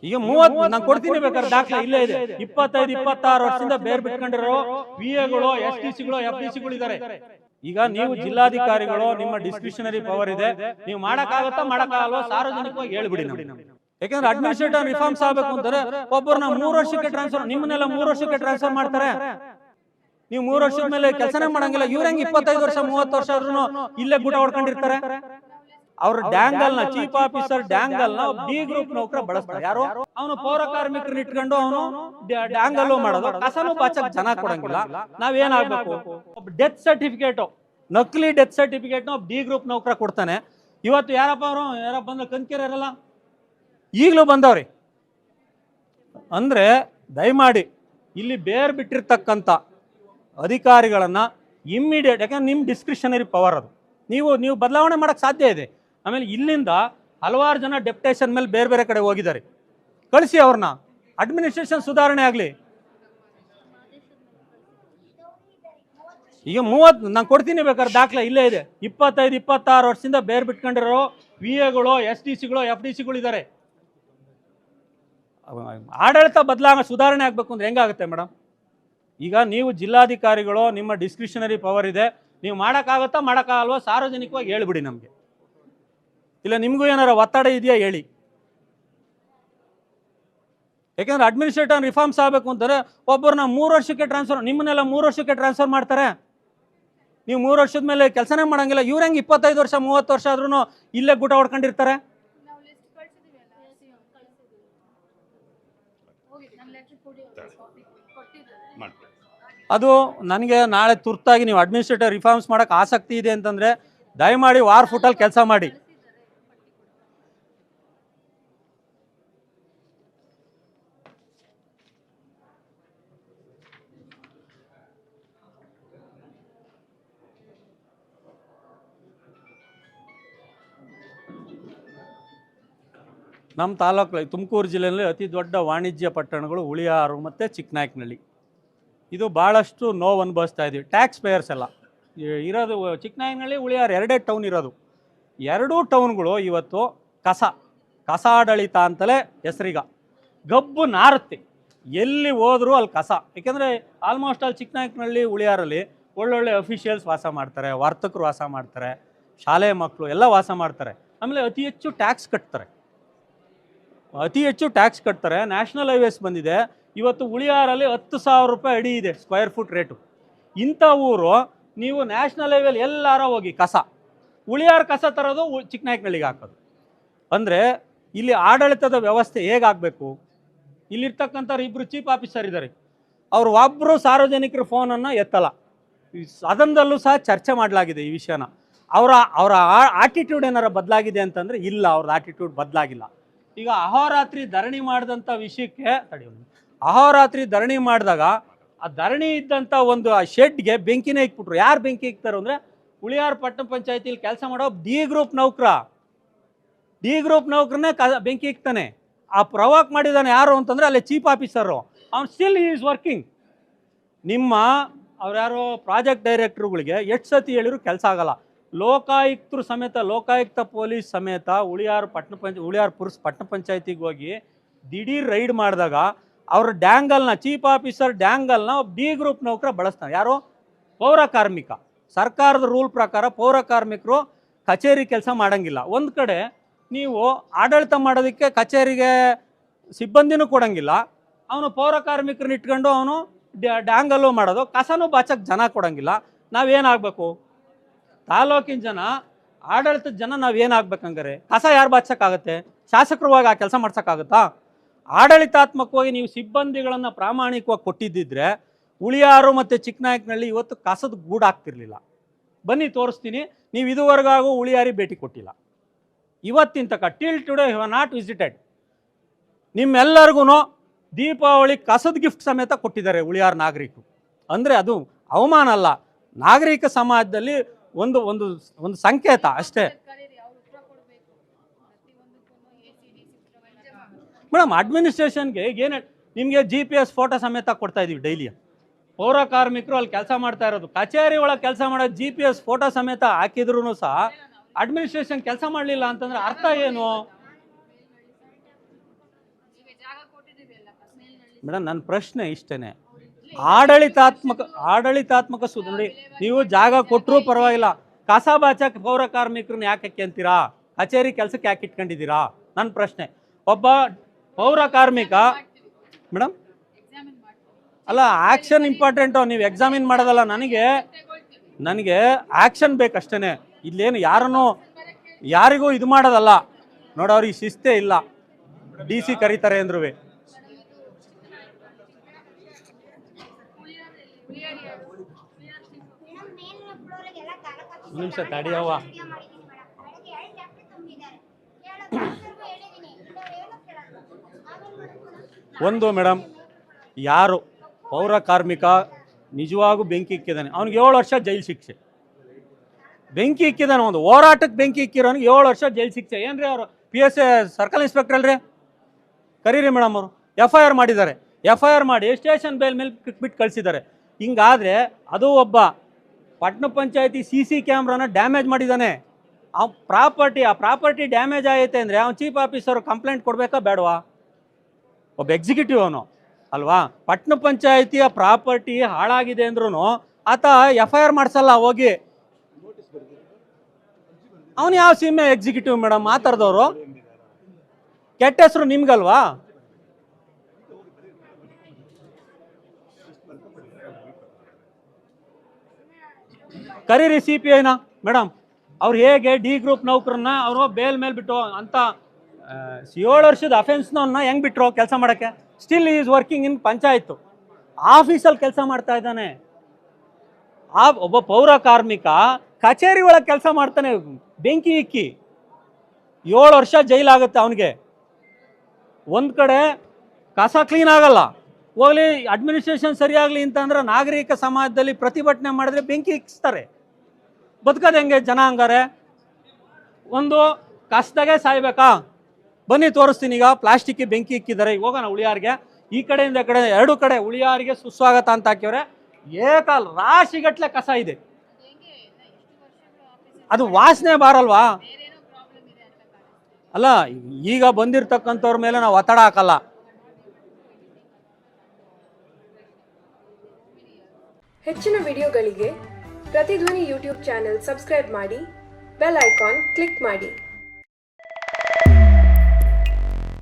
ಈಗ 30 ನಾನು ಕೊಡ್ತೀನಿ ಬೇಕಾದ್ರೆ ದಾಖಲೆ ಇಲ್ಲೇ ಇದೆ. 25-26 ವರ್ಷದಿಂದ ಬೇರೆ ಬಿಟ್ಕೊಂಡಿರೋ ವಿಎಗಳು, ಎಸ್ಟಿಸಿಗಳು, ಎಫ್ಡಿಸಿಗಳು ಇದ್ದಾರೆ. ಈಗ ನೀವು ಜಿಲ್ಲಾಧಿಕಾರಿಗಳು, ನಿಮ್ಮ ಡಿಸ್ಕ್ರಿಷನರಿ ಪವರ್ ಇದೆ, ನೀವು ಮಾಡಕ್ಕಾಗತ್ತಾ ಮಾಡಕ್ಕಾಗಲ್ವಾ ಸಾರ್ವಜನಿಕವಾಗಿ ಹೇಳ್ಬಿಡಿ ನಮಗೆ. ಯಾಕಂದ್ರೆ ಅಡ್ಮಿನಿಸ್ಟ್ರೇಟಿವ್ ರಿಫಾರ್ಮ್ಸ್ ಆಗಬೇಕು ಅಂತಾರೆ ಒಬ್ಬರನ್ನ 3 ವರ್ಷಕ್ಕೆ ಟ್ರಾನ್ಸ್ಫರ್, ನಿಮ್ಮನ್ನೆಲ್ಲ 3 ವರ್ಷಕ್ಕೆ ಟ್ರಾನ್ಸ್ಫರ್ ಮಾಡ್ತಾರೆ. ನೀವು 3 ವರ್ಷದ ಮೇಲೆ ಕೆಲಸನೇ ಮಾಡಂಗಿಲ್ಲ. ಇವ್ರ ಹೆಂಗ್ 25 ವರ್ಷ 30 ವರ್ಷ ಆದ್ರೂ ಇಲ್ಲೇ ಗುಟ ಹೊಡ್ಕೊಂಡಿರ್ತಾರೆ. ಅವ್ರ ಡ್ಯಾಂಗಲ್ ನ ಚೀಫ್ ಆಫೀಸರ್ ಡ್ಯಾಂಗಲ್ ನ ಡಿ ಗ್ರೂಪ್ ನೌಕರ ಬಳಸ್ತಾರೆ. ಯಾರು? ಅವನು ಪೌರ ಕಾರ್ಮಿಕರನ್ನ ಇಟ್ಕೊಂಡು ಅವನು ಡ್ಯಾಂಗಲ್ ಮಾಡೋದು, ಕಸನು ಬಾಚಕ್ ಜನ ಕೊಡಂಗಿಲ್ಲ. ನಾವೇನಾಗ್ಬೇಕು? ಡೆತ್ ಸರ್ಟಿಫಿಕೇಟ್, ನಕಲಿ ಡೆತ್ ಸರ್ಟಿಫಿಕೇಟ್ ನ ಡಿ ಗ್ರೂಪ್ ನೌಕರ ಕೊಡ್ತಾನೆ. ಇವತ್ತು ಯಾರಪ್ಪ ಅವರು ಯಾರಪ್ಪ ಬಂದ್ರೆ ಕಂಕಿರಲ್ಲ, ಈಗಲೂ ಬಂದವ್ರಿ. ಅಂದ್ರೆ ದಯಮಾಡಿ ಇಲ್ಲಿ ಬೇರ್ ಬಿಟ್ಟಿರ್ತಕ್ಕಂಥ ಅಧಿಕಾರಿಗಳನ್ನ ಇಮ್ಮಿಡಿಯೇಟ್, ಯಾಕಂದ್ರೆ ನಿಮ್ಮ ಡಿಸ್ಕ್ರಿಷನರಿ ಪವರ್ ಅದು, ನೀವು ಬದಲಾವಣೆ ಮಾಡಕ್ ಸಾಧ್ಯ ಇದೆ. ಆಮೇಲೆ ಇಲ್ಲಿಂದ ಹಲವಾರು ಜನ ಡೆಪ್ಯುಟೇಷನ್ ಮೇಲೆ ಬೇರೆ ಬೇರೆ ಕಡೆ ಹೋಗಿದ್ದಾರೆ, ಕಳಿಸಿ ಅವ್ರನ್ನ, ಅಡ್ಮಿನಿಸ್ಟ್ರೇಷನ್ ಸುಧಾರಣೆ ಆಗಲಿ. ಈಗ 30 ನಾನು ಕೊಡ್ತೀನಿ ಬೇಕಾದ್ರೆ ದಾಖಲೆ ಇಲ್ಲೇ ಇದೆ. 25-26 ವರ್ಷದಿಂದ ಬೇರೆ ಬಿಟ್ಕೊಂಡಿರೋ ವಿಎಗಳು, ಎಸ್ಟಿಸಿಗಳು, ಎಫ್ಡಿಸಿಗಳು ಇದ್ದಾರೆ. ಆಡಳಿತ ಸುಧಾರಣೆ ಆಗ್ಬೇಕು ಅಂದ್ರೆ ಹೆಂಗಾಗುತ್ತೆ ಮೇಡಮ್? ಈಗ ನೀವು ಜಿಲ್ಲಾಧಿಕಾರಿಗಳು, ನಿಮ್ಮ ಡಿಸ್ಕ್ರಿಷನರಿ ಪವರ್ ಇದೆ, ನೀವು ಮಾಡಕ್ಕಾಗತ್ತಾ ಮಾಡಕ್ಕಾಗಲ್ವಾ ಸಾರ್ವಜನಿಕವಾಗಿ ಹೇಳ್ಬಿಡಿ ನಮಗೆ. ಇಲ್ಲ ನಿಮಗೂ ಏನಾರ ಒತ್ತಡ ಇದೆಯಾ ಹೇಳಿ. ಯಾಕಂದ್ರೆ ಅಡ್ಮಿನಿಸ್ಟ್ರೇಟಿವ್ ರಿಫಾರ್ಮ್ಸ್ ಆಗಬೇಕು ಅಂತಾರೆ ಒಬ್ಬರನ್ನ 3 ವರ್ಷಕ್ಕೆ ಟ್ರಾನ್ಸ್ಫರ್, ನಿಮ್ಮನ್ನೆಲ್ಲ 3 ವರ್ಷಕ್ಕೆ ಟ್ರಾನ್ಸ್ಫರ್ ಮಾಡ್ತಾರೆ. ನೀವು 3 ವರ್ಷದ ಮೇಲೆ ಕೆಲಸನೇ ಮಾಡಂಗಿಲ್ಲ. ಇವ್ರ ಹೆಂಗೆ 25 ವರ್ಷ 30 ವರ್ಷ ಆದ್ರೂ ಇಲ್ಲೇ ಗುಟ ಹೊಡ್ಕೊಂಡಿರ್ತಾರೆ. ಅದು ನನಗೆ ನಾಳೆ ತುರ್ತಾಗಿ ನೀವು ಅಡ್ಮಿನಿಸ್ಟ್ರೇಟಿವ್ ರಿಫಾರ್ಮ್ಸ್ ಮಾಡಕ್ಕೆ ಆಸಕ್ತಿ ಇದೆ ಅಂತಂದ್ರೆ ದಯಮಾಡಿ ವಾರ್ ಫುಟಲ್ಲಿ ಕೆಲಸ ಮಾಡಿ. ನಮ್ಮ ತಾಲೂಕಲ್ಲಿ ತುಮಕೂರು ಜಿಲ್ಲೆಯಲ್ಲಿ ಅತಿ ದೊಡ್ಡ ವಾಣಿಜ್ಯ ಪಟ್ಟಣಗಳು ಹುಳಿಯಾರು ಮತ್ತು ಚಿಕ್ಕನಾಯಕನಹಳ್ಳಿ. ಇದು ಭಾಳಷ್ಟು ನೋವು ಅನುಭವಿಸ್ತಾ ಇದ್ದೀವಿ ಟ್ಯಾಕ್ಸ್ ಪೇಯರ್ಸ್ ಎಲ್ಲ. ಇರೋದು ಚಿಕ್ಕನಾಯಕನಹಳ್ಳಿ, ಹುಳಿಯಾರು ಎರಡೇ ಟೌನ್ ಇರೋದು. ಎರಡೂ ಟೌನ್ಗಳು ಇವತ್ತು ಕಸಾಡಳಿತ ಅಂತಲೇ ಹೆಸರೀಗ ಗಬ್ಬು ನಾರುತ್ತೆ. ಎಲ್ಲಿ ಹೋದರೂ ಅಲ್ಲಿ ಕಸ. ಏಕೆಂದರೆ ಆಲ್ಮೋಸ್ಟ್ ಅಲ್ಲಿ ಚಿಕ್ಕನಾಯಕನಹಳ್ಳಿ, ಹುಳಿಯಾರಲ್ಲಿ ಒಳ್ಳೊಳ್ಳೆ ಅಫಿಷಿಯಲ್ಸ್ ವಾಸ ಮಾಡ್ತಾರೆ, ವರ್ತಕರು ವಾಸ ಮಾಡ್ತಾರೆ, ಶಾಲೆ ಮಕ್ಕಳು ಎಲ್ಲ ವಾಸ ಮಾಡ್ತಾರೆ. ಆಮೇಲೆ ಅತಿ ಹೆಚ್ಚು ಟ್ಯಾಕ್ಸ್ ಕಟ್ತಾರೆ. ನ್ಯಾಷನಲ್ ಹೈವೇಸ್ ಬಂದಿದೆ. ಇವತ್ತು ಹುಳಿಯಾರಲ್ಲಿ 10,000 ರೂಪಾಯಿ ಅಡಿ ಇದೆ ಸ್ಕ್ವೇರ್ ಫುಟ್ ರೇಟು. ಇಂಥ ಊರು ನೀವು ನ್ಯಾಷನಲ್ ಹೈವೇಲಿ ಎಲ್ಲಾರ ಹೋಗಿ ಹುಳಿಯಾರು ಕಸ ತರೋದು ಚಿಕ್ಕನಾಯಕನಹಳ್ಳಿಗೆ ಹಾಕೋದು. ಅಂದರೆ ಇಲ್ಲಿ ಆಡಳಿತದ ವ್ಯವಸ್ಥೆ ಹೇಗಾಗಬೇಕು? ಇಲ್ಲಿರ್ತಕ್ಕಂಥವ್ರು 2 ಚೀಫ್ ಆಫೀಸರ್ ಇದ್ದಾರೆ, ಅವರು ಒಬ್ಬರು ಸಾರ್ವಜನಿಕರ ಫೋನನ್ನು ಎತ್ತಲ್ಲ. ಸದನದಲ್ಲೂ ಸಹ ಚರ್ಚೆ ಮಾಡಲಾಗಿದೆ ಈ ವಿಷಯನ. ಅವರ ಆಟಿಟ್ಯೂಡ್ ಏನಾರ ಬದಲಾಗಿದೆ ಅಂತಂದರೆ ಇಲ್ಲ, ಅವ್ರದ್ದು ಆಟಿಟ್ಯೂಡ್ ಬದಲಾಗಿಲ್ಲ. ಈಗ ಅಹೋರಾತ್ರಿ ಧರಣಿ ಮಾಡಿದಂಥ ವಿಷಯಕ್ಕೆ ಅಹೋರಾತ್ರಿ ಧರಣಿ ಮಾಡಿದಾಗ ಆ ಧರಣಿ ಇದ್ದಂಥ ಒಂದು ಆ ಶೆಡ್ಗೆ ಬೆಂಕಿನೇ ಇಕ್ಬಿಟ್ರು. ಯಾರು ಬೆಂಕಿ ಇಕ್ತಾರೋ ಅಂದರೆ ಹುಳಿಯಾರು ಪಟ್ಟಣ ಪಂಚಾಯತಿಲಿ ಕೆಲಸ ಮಾಡೋ ಡಿ ಗ್ರೂಪ್ ನೌಕರನ್ನೇ ಬೆಂಕಿ ಇಕ್ತಾನೆ. ಆ ಪ್ರವಾಕ್ ಮಾಡಿದಾನೆ ಯಾರು ಅಂತಂದರೆ ಅಲ್ಲಿ ಚೀಫ್ ಆಫೀಸರು, ಅವ್ನು ಸ್ಟಿಲ್ ಈಸ್ ವರ್ಕಿಂಗ್. ಅವ್ರ್ಯಾರೋ ಪ್ರಾಜೆಕ್ಟ್ ಡೈರೆಕ್ಟ್ರುಗಳಿಗೆ ಎಷ್ಟು ಸತಿ ಹೇಳಿದ್ರು ಕೆಲಸ ಆಗಲ್ಲ. ಲೋಕಾಯುಕ್ತರು ಸಮೇತ, ಲೋಕಾಯುಕ್ತ ಪೊಲೀಸ್ ಸಮೇತ ಹುಳಿಯಾರು ಪುರಸ್ ಪಟ್ಟಣ ಪಂಚಾಯತಿಗೆ ಹೋಗಿ ದಿಢೀರ್ ರೈಡ್ ಮಾಡಿದಾಗ ಅವ್ರ ಚೀಫ್ ಆಫೀಸರ್ ಡ್ಯಾಂಗಲ್ನ ಡಿ ಗ್ರೂಪ್ ನೌಕರ ಬಳಸ್ತಾನೆ. ಯಾರು? ಪೌರ ಕಾರ್ಮಿಕ. ಸರ್ಕಾರದ ರೂಲ್ ಪ್ರಕಾರ ಪೌರ ಕಾರ್ಮಿಕರು ಕಚೇರಿ ಕೆಲಸ ಮಾಡಂಗಿಲ್ಲ. ಒಂದು ಕಡೆ ನೀವು ಆಡಳಿತ ಮಾಡೋದಕ್ಕೆ ಕಚೇರಿಗೆ ಸಿಬ್ಬಂದಿನೂ ಕೊಡಂಗಿಲ್ಲ, ಅವನು ಪೌರ ಕಾರ್ಮಿಕರನ್ನ ಇಟ್ಕೊಂಡು ಅವನು ಡ್ಯಾಂಗಲ್ಲು ಮಾಡೋದು, ಕಸನೂ ಬಾಚಕ್ಕೆ ಜನ ಕೊಡಂಗಿಲ್ಲ. ನಾವೇನಾಗಬೇಕು? ತಾಲೂಕಿನ ಜನ, ಆಡಳಿತದ ಜನ ನಾವೇನಾಗಬೇಕಂಗಾರೆ? ಕಸ ಯಾರು ಬಾಚಕ್ಕಾಗತ್ತೆ? ಶಾಸಕರುವಾಗಿ ಆ ಕೆಲಸ ಮಾಡ್ಸೋಕ್ಕಾಗತ್ತಾ? ಆಡಳಿತಾತ್ಮಕವಾಗಿ ನೀವು ಸಿಬ್ಬಂದಿಗಳನ್ನು ಪ್ರಾಮಾಣಿಕವಾಗಿ ಕೊಟ್ಟಿದ್ದಿದ್ರೆ ಹುಳಿಯಾರು ಮತ್ತು ಚಿಕ್ಕನಾಯಕನಹಳ್ಳಿ ಇವತ್ತು ಕಸದ ಗೂಡಾಗ್ತಿರ್ಲಿಲ್ಲ. ಬನ್ನಿ ತೋರಿಸ್ತೀನಿ. ನೀವು ಇದುವರೆಗಾಗೂ ಹುಳಿಯಾರಿ ಭೇಟಿ ಕೊಟ್ಟಿಲ್ಲ. ಇವತ್ತಿನ ತನಕ till today you have not visited. ನಿಮ್ಮೆಲ್ಲರಿಗೂ ದೀಪಾವಳಿ ಕಸದ ಗಿಫ್ಟ್ ಸಮೇತ ಕೊಟ್ಟಿದ್ದಾರೆ ಹುಳಿಯಾರು ನಾಗರಿಕರು. ಅಂದರೆ ಅದು ಅವಮಾನ ಅಲ್ಲ, ನಾಗರಿಕ ಸಮಾಜದಲ್ಲಿ ಒಂದು ಒಂದು ಒಂದು ಸಂಕೇತ ಅಷ್ಟೇ. ಮೇಡಮ್, ಅಡ್ಮಿನಿಸ್ಟ್ರೇಷನ್ಗೆ ಏನು ನಿಮಗೆ GPS ಫೋಟೋ ಸಮೇತ ಕೊಡ್ತಾ ಇದೀವಿ ಡೈಲಿ. ಪೌರ ಕಾರ್ಮಿಕರು ಅಲ್ಲಿ ಕೆಲಸ ಮಾಡ್ತಾ ಇರೋದು, ಕಚೇರಿ ಒಳಗೆ ಕೆಲಸ ಮಾಡೋದು GPS ಫೋಟೋ ಸಮೇತ ಹಾಕಿದ್ರು ಸಹ ಅಡ್ಮಿನಿಸ್ಟ್ರೇಷನ್ ಕೆಲಸ ಮಾಡಲಿಲ್ಲ ಅಂತಂದ್ರೆ ಅರ್ಥ ಏನು? ಮೇಡಮ್ ನನ್ನ ಪ್ರಶ್ನೆ ಇಷ್ಟೇನೆ, ಆಡಳಿತಾತ್ಮಕ ನೋಡಿ, ನೀವು ಜಾಗ ಕೊಟ್ಟರೂ ಪರವಾಗಿಲ್ಲ, ಕಸಾಬಾಚಕ್ ಪೌರ ಕಾರ್ಮಿಕರನ್ನ ಯಾಕೆ ಅಂತೀರಾ? ಕಚೇರಿ ಕೆಲಸಕ್ಕೆ ಯಾಕೆ ಇಟ್ಕೊಂಡಿದ್ದೀರಾ? ನನ್ನ ಪ್ರಶ್ನೆ. ಒಬ್ಬ ಪೌರ ಕಾರ್ಮಿಕ ಮೇಡಮ್ ಅಲ್ಲ, ಆಕ್ಷನ್ ಇಂಪಾರ್ಟೆಂಟು, ನೀವು ಎಕ್ಸಾಮಿನ್ ಮಾಡೋದಲ್ಲ. ನನಗೆ ಆಕ್ಷನ್ ಬೇಕಷ್ಟೇ. ಇಲ್ಲೇನು ಯಾರಿಗೂ ಇದು ಮಾಡೋದಲ್ಲ ನೋಡಿ. ಅವ್ರಿಗೆ ಶಿಸ್ತೇ ಇಲ್ಲ, DC ಕರೀತಾರೆ ಅಂದ್ರೂ. ನಿಮಿಷ ತಡಿಯವ್ವ. ಒಂದು ಮೇಡಮ್, ಯಾರು ಪೌರ ಕಾರ್ಮಿಕ ನಿಜವಾಗೂ ಬೆಂಕಿ ಇಕ್ಕಿದ್ದಾನೆ, ಅವ್ನಿಗೆ 7 ವರ್ಷ ಜೈಲು ಶಿಕ್ಷೆ. ಬೆಂಕಿ ಇಕ್ಕಿದ್ದಾನೆ, ಒಂದು ಹೋರಾಟಕ್ಕೆ ಬೆಂಕಿ ಇಕ್ಕಿರೋನಿಗೆ 7 ವರ್ಷ ಜೈಲು ಶಿಕ್ಷೆ. ಏನ್ರಿ ಅವರು PSI ಸರ್ಕಲ್ ಇನ್ಸ್ಪೆಕ್ಟರ್ ಅಲ್ರಿ? ಕರೀರಿ ಮೇಡಮ್. ಅವರು FIR ಮಾಡಿದ್ದಾರೆ. FIR ಮಾಡಿ ಸ್ಟೇಷನ್ ಬೇಲ್ ಮೇಲೆ ಬಿಟ್ಟು ಕಳಿಸಿದ್ದಾರೆ. ಹಿಂಗಾದರೆ ಅದು ಒಬ್ಬ ಪಟ್ಟಣ ಪಂಚಾಯತಿ CC ಕ್ಯಾಮ್ರಾನ ಡ್ಯಾಮೇಜ್ ಮಾಡಿದ್ದಾನೆ. ಆ ಪ್ರಾಪರ್ಟಿ ಡ್ಯಾಮೇಜ್ ಆಗೈತೆ ಅಂದರೆ ಅವ್ನು ಚೀಫ್ ಆಫೀಸರ್ ಕಂಪ್ಲೇಂಟ್ ಕೊಡಬೇಕಾ ಬೇಡವಾ? ಒಬ್ಬ ಎಕ್ಸಿಕ್ಯೂಟಿವ್ ಅವನು ಅಲ್ವಾ? ಪಟ್ಟಣ ಪಂಚಾಯತಿಯ ಪ್ರಾಪರ್ಟಿ ಹಾಳಾಗಿದೆ ಅಂದ್ರೂ ಆತ FIR ಮಾಡಿಸಲ್ಲ. ಹೋಗಿ ಅವನು ಯಾವ ಸೀಮೆ ಎಕ್ಸಿಕ್ಯೂಟಿವ್ ಮೇಡಮ್? ಆ ಥರದವರು ಕೆಟ್ಟ ಹೆಸರು ನಿಮ್ಗಲ್ವಾ? ಕರೀರಿ CPIನ ಮೇಡಮ್. ಅವ್ರು ಹೇಗೆ D ಗ್ರೂಪ್ ನೌಕರನ್ನ ಅವರು ಬೇಲ್ ಮೇಲೆ ಬಿಟ್ಟು ಅಂತ 7 ವರ್ಷದ ಅಫೆನ್ಸ್ನವನ್ನ ಹೆಂಗೆ ಬಿಟ್ಟರು ಕೆಲಸ ಮಾಡೋಕ್ಕೆ? Still is working in panchayat ಆಫೀಸಲ್ಲಿ ಕೆಲಸ ಮಾಡ್ತಾ ಇದ್ದಾನೆ. ಆ ಒಬ್ಬ ಪೌರ ಕಾರ್ಮಿಕ ಕಚೇರಿ ಒಳಗೆ ಕೆಲಸ ಮಾಡ್ತಾನೆ, ಬೆಂಕಿ ಇಕ್ಕಿ 7 ವರ್ಷ ಜೈಲಾಗುತ್ತೆ ಅವನಿಗೆ. ಒಂದು ಕಡೆ ಕಸ ಕ್ಲೀನ್ ಆಗಲ್ಲ, ಹೋಗ್ಲಿ ಅಡ್ಮಿನಿಸ್ಟ್ರೇಷನ್ ಸರಿಯಾಗಲಿ ಅಂತಂದ್ರೆ ನಾಗರಿಕ ಸಮಾಜದಲ್ಲಿ ಪ್ರತಿಭಟನೆ ಮಾಡಿದ್ರೆ ಬೆಂಕಿ ಇಕ್ಕಿಸ್ತಾರೆ. ಬದುಕೋದು ಹೆಂಗೆ ಜನ? ಹಂಗಾರೆ ಒಂದು ಕಸದಾಗೆ ಸಾಯ್ಬೇಕಾ? ಬನ್ನಿ ತೋರಿಸ್ತೀನಿ. ಈಗ ಪ್ಲಾಸ್ಟಿಕ್ಗೆ ಬೆಂಕಿ ಇಕ್ಕಿದ್ದಾರೆ. ಹೋಗೋಣ ಉಳಿಯಾರಿಗೆ. ಈ ಕಡೆಯಿಂದ ಕಡೆ 2 ಕಡೆ ಉಳಿಯಾರಿಗೆ ಸುಸ್ವಾಗತ ಅಂತ ಹಾಕಿವ್ರೆ. ಏಕಾಲ್ ರಾಶಿಗಟ್ಲೆ ಕಸ ಇದೆ. ಅದು ವಾಸನೆ ಬಾರಲ್ವಾ? ಅಲ್ಲ, ಈಗ ಬಂದಿರತಕ್ಕಂಥವ್ರ ಮೇಲೆ ನಾವು ಒತ್ತಡ ಹಾಕಲ್ಲ. ಹೆಚ್ಚಿನ ವಿಡಿಯೋಗಳಿಗೆ ಪ್ರತಿಧ್ವನಿ ಯೂಟ್ಯೂಬ್ ಚಾನೆಲ್ ಸಬ್ಸ್ಕ್ರೈಬ್ ಮಾಡಿ, ಬೆಲ್ ಐಕಾನ್ ಕ್ಲಿಕ್ ಮಾಡಿ.